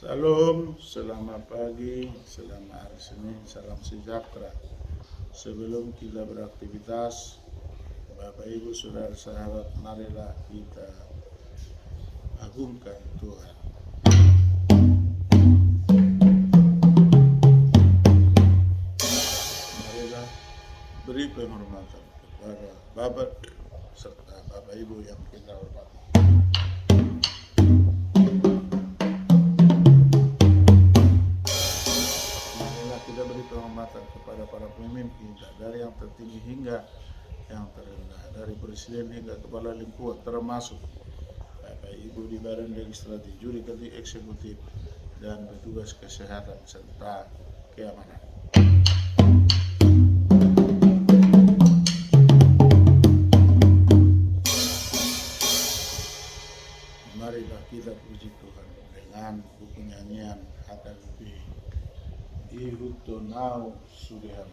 Salam, selamat pagi, selamat hari Senin, salam sejahtera. Sebelum kita beraktivitas, Bapak Ibu Saudara sahabat, marilah kita agungkan Tuhan. Marilah beri penghormatan kepada Bapak serta Bapak Ibu yang kita hormati. Kita beri penghormatan kepada para pemimpin kita, dari yang tertinggi hingga yang terendah, dari presiden hingga kepala lingkungan, termasuk Bapak Ibu di Badan Legislatif, Yudikatif, Eksekutif, dan petugas kesehatan serta keamanan. Marilah kita puji Tuhan dengan buku nyanyian HKBP Ihutonau Sudihan.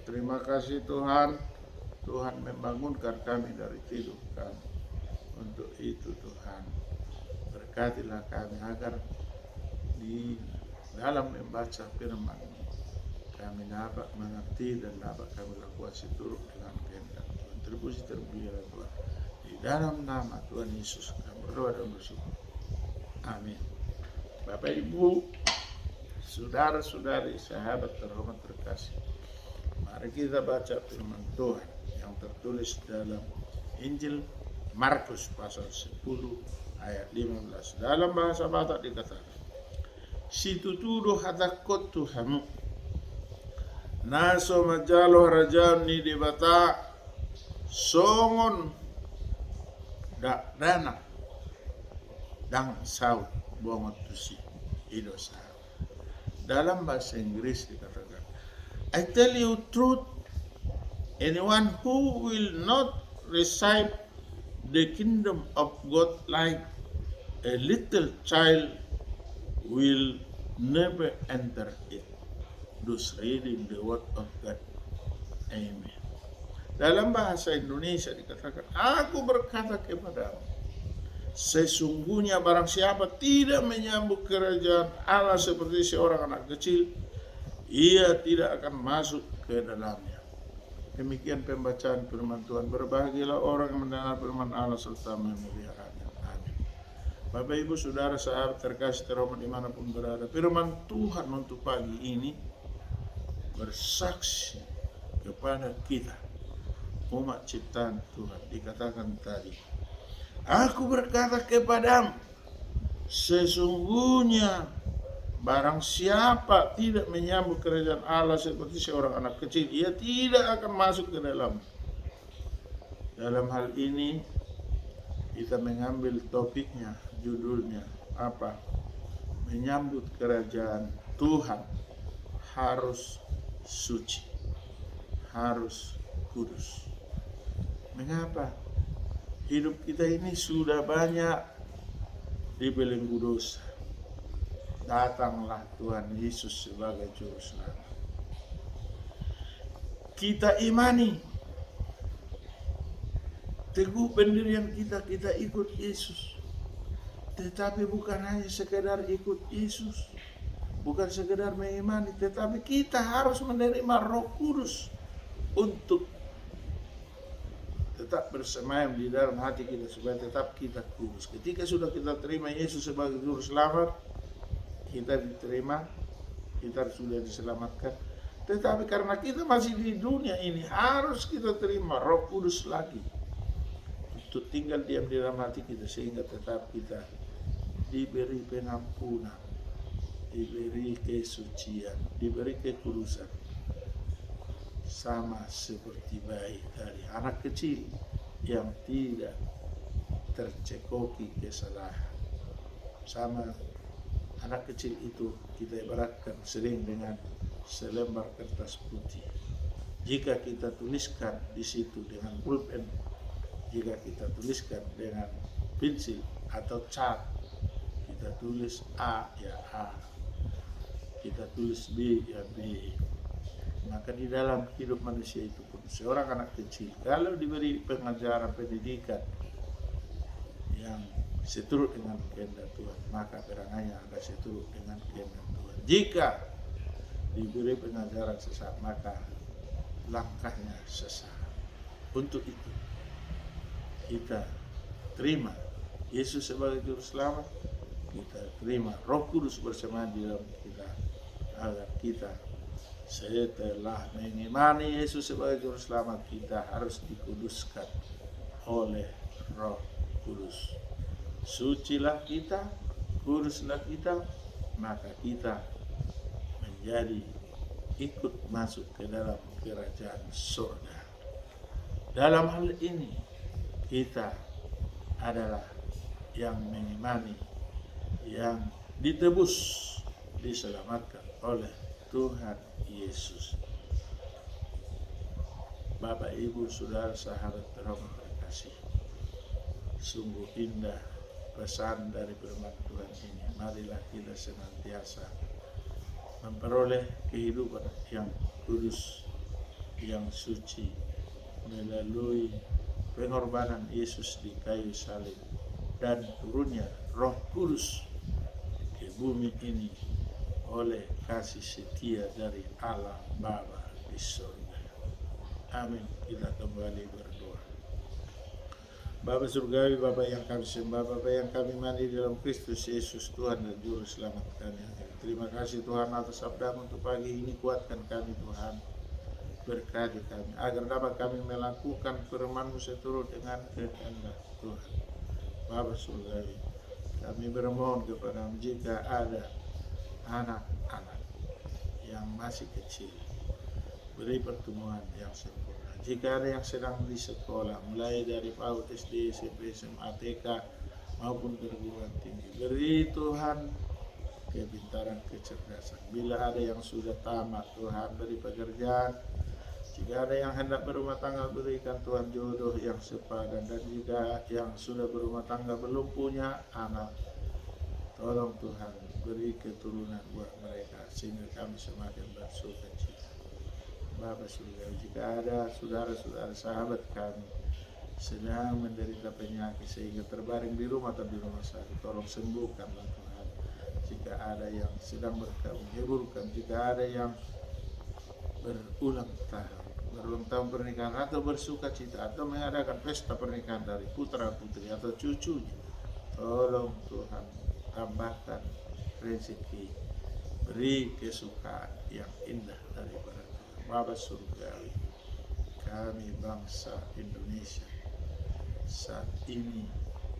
Terima kasih Tuhan, Tuhan membangunkan kami dari tidur kami. Untuk itu Tuhan, berkatilah kami agar di dalam membaca firman kami dapat mengerti dan dapat kami lakukan seturut dengan kehendak Tuhan. Terpuji terpujilah Tuhan. Di dalam nama Tuhan Yesus kami berdoa dan bersyukur. Amin. Bapak Ibu, saudara-saudari, sahabat terhormat terkasih, mari kita baca firman Tuhan yang tertulis dalam Injil Markus pasal 10 ayat 15. Dalam bahasa Batak dikatakan, "Situtudo hatakot Tuhan naso majalo harajam ni debata songon dana dang saut bongot tusi idosa." Dalam bahasa Inggris dikatakan, "I tell you truth, anyone who will not receive the kingdom of God like a little child will never enter it." Thus reading the word of God. Amen. Dalam bahasa Indonesia dikatakan, "Aku berkata kepadamu, sesungguhnya barang siapa tidak menyambut kerajaan Allah seperti seorang anak kecil, ia tidak akan masuk ke dalamnya." Demikian pembacaan firman Tuhan. Berbahagialah orang yang mendengar firman Allah serta memeliharanya. Amin. Bapak Ibu Saudara sahabat terkasih terhormat dimanapun berada, firman Tuhan untuk pagi ini bersaksi kepada kita, umat ciptaan Tuhan. Dikatakan tadi, "Aku berkata kepadamu, sesungguhnya barang siapa tidak menyambut kerajaan Allah seperti seorang anak kecil, ia tidak akan masuk ke dalam." Dalam hal ini kita mengambil topiknya, judulnya apa? Menyambut kerajaan Tuhan harus suci, harus kudus. Mengapa? Hidup kita ini sudah banyak dibelenggu dosa. Datanglah Tuhan Yesus sebagai juru selamat. Kita imani, teguh pendirian kita ikut Yesus. Tetapi bukan hanya sekedar ikut Yesus, bukan sekedar mengimani, tetapi kita harus menerima Roh Kudus untuk tetap bersemayam di dalam hati kita supaya tetap kita kudus. Ketika sudah kita terima Yesus sebagai juru selamat, kita diterima, kita sudah diselamatkan. Tetapi karena kita masih di dunia ini, harus kita terima Roh Kudus lagi untuk tinggal diam di dalam hati kita, sehingga tetap kita diberi pengampunan, diberi kesucian, diberi kekudusan, sama seperti bayi dari anak kecil yang tidak tercekoki kesalahan. Sama anak kecil itu kita ibaratkan sering dengan selembar kertas putih. Jika kita tuliskan di situ dengan pulpen, jika kita tuliskan dengan pensil atau cat, kita tulis A ya A, kita tulis B ya B, maka di dalam hidup manusia itu pun seorang anak kecil kalau diberi pengajaran pendidikan yang seturut dengan kehendak Tuhan, maka perangannya akan seturut dengan kehendak Tuhan. Jika diberi pengajaran sesat, maka langkahnya sesat. Untuk itu kita terima Yesus sebagai juru selamat, kita terima Roh Kudus bersama di dalam kita, agar kita setelah mengimani Yesus sebagai juru selamat, kita harus dikuduskan oleh Roh Kudus. Sucilah kita, kuduslah kita, maka kita menjadi ikut masuk ke dalam kerajaan surga. Dalam hal ini kita adalah yang mengimani, yang ditebus, diselamatkan oleh Tuhan Yesus. Bapak, Ibu, Saudara, sahabat terhormat terkasih, sungguh indah pesan dari firman Tuhan ini. Marilah kita senantiasa memperoleh kehidupan yang kudus, yang suci, melalui pengorbanan Yesus di kayu salib dan turunnya Roh Kudus ke bumi ini oleh kasih setia dari Allah Bapa di surga. Amin. Kita kembali berdoa. Bapa surgawi, Bapa yang kami sembah, Bapa yang kami mandi dalam Kristus Yesus, Tuhan dan Juru Selamat kami. Terima kasih Tuhan atas sabda untuk pagi ini. Kuatkan kami Tuhan, berkati kami agar dapat kami melakukan firman-Mu seturut dengan kehendak Tuhan. Bapa surgawi, kami bermohon kepada-Mu, jika ada anak-anak yang masih kecil, beri pertumbuhan yang sempurna. Jika ada yang sedang di sekolah, mulai dari PAUD, SD, SMP, SMA, TK maupun perguruan tinggi, beri Tuhan kepintaran, kecerdasan. Bila ada yang sudah tamat, Tuhan beri pekerjaan. Jika ada yang hendak berumah tangga, berikan Tuhan jodoh yang sepadan. Dan jika yang sudah berumah tangga belum punya anak, tolong Tuhan beri keturunan buat mereka, sehingga kami semakin bersukacita. Bapa surga, jika ada saudara-saudara sahabat kami sedang menderita penyakit sehingga terbaring di rumah atau di rumah sakit, tolong sembuhkanlah Tuhan. Jika ada yang sedang berkabung, jika ada yang berulang tahun pernikahan atau bersukacita atau mengadakan pesta pernikahan dari putra putri atau cucunya, tolong Tuhan tambahkan rezeki, beri kesukaan yang indah daripada Tuhan. Bapa surgawi, kami bangsa Indonesia saat ini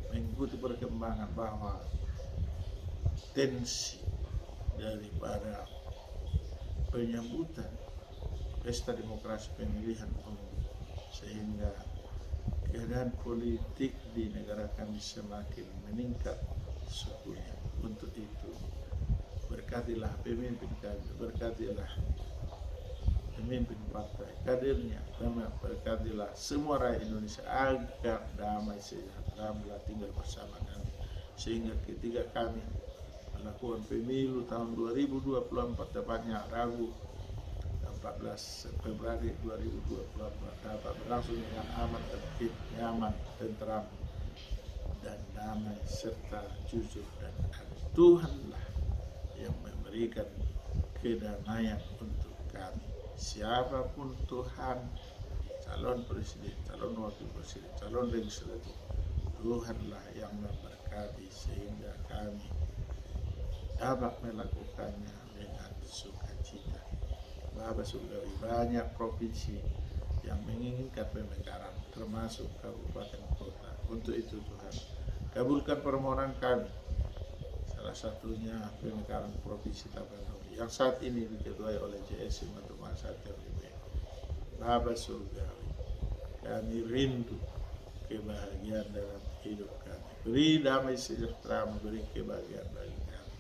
mengikuti perkembangan bahwa tensi daripada penyambutan pesta demokrasi pemilihan umum, sehingga keadaan politik di negara kami semakin meningkat suhunya. Untuk itu berkatilah pemimpin kami, berkatilah pemimpin partai kadernya, berkatilah semua rakyat Indonesia agar damai sejahtera tinggal bersama kami, sehingga ketika kami melakukan pemilu tahun 2024, tepatnya Rabu 14 Februari 2024, dapat berlangsung dengan aman, tertib, nyaman, tentram, dan damai serta jujur dan adil. Tuhanlah yang memberikan kedamaian untuk kami. Siapapun Tuhan, calon presiden, calon wakil presiden, calon legislatif, Tuhanlah yang memberkati sehingga kami dapat melakukannya dengan sukacita. Bapa surgawi, banyak provinsi yang menginginkan pemekaran, termasuk kabupaten kota. Untuk itu Tuhan, kabulkan permohonan kami, salah satunya pemekaran provinsi Tapanuli yang saat ini diketuai oleh JSM atau Masyarakat RIB. Bapa surgawi, kami rindu kebahagiaan dalam hidup kami. Beri damai sejahtera, beri kebahagiaan bagi kami.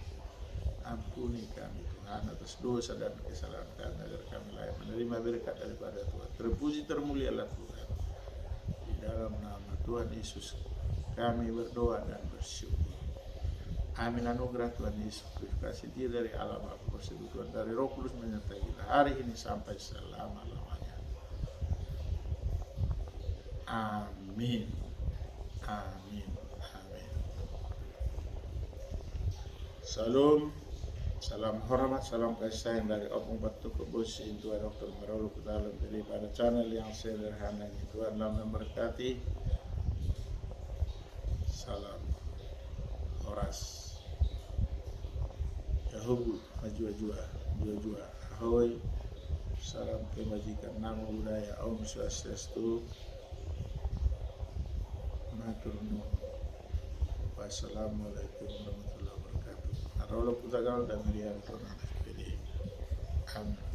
Ampuni kami Tuhan atas dosa dan kesalahan kami, agar kami layak menerima berkat daripada Tuhan. Terpuji termulialah Tuhan. Di dalam nama Tuhan Yesus kami berdoa dan bersyukur. Amin. Anugerah Tuhan Yesus Kristus, kasih dia dari Allah Bapa, persekutuan dari Roh Kudus menyertai kita hari ini sampai selama-lamanya. Amin. Amin. Amin. Salam, salam hormat, salam kasih sayang dari Opung Batu Kebus, Tuhan Dr. Merolu ke dalam daripada channel yang sederhana ini. Tuhan memberkati. Salam Horas. Yahubu, Majua-jua, Jua-jua, Ahoy. Salam kebajikan, namo budaya, Om Swastiastu, Matur nuwun. Wassalamualaikum warahmatullahi wabarakatuh. Arolo putagal dan meriang Tuhan. Amin.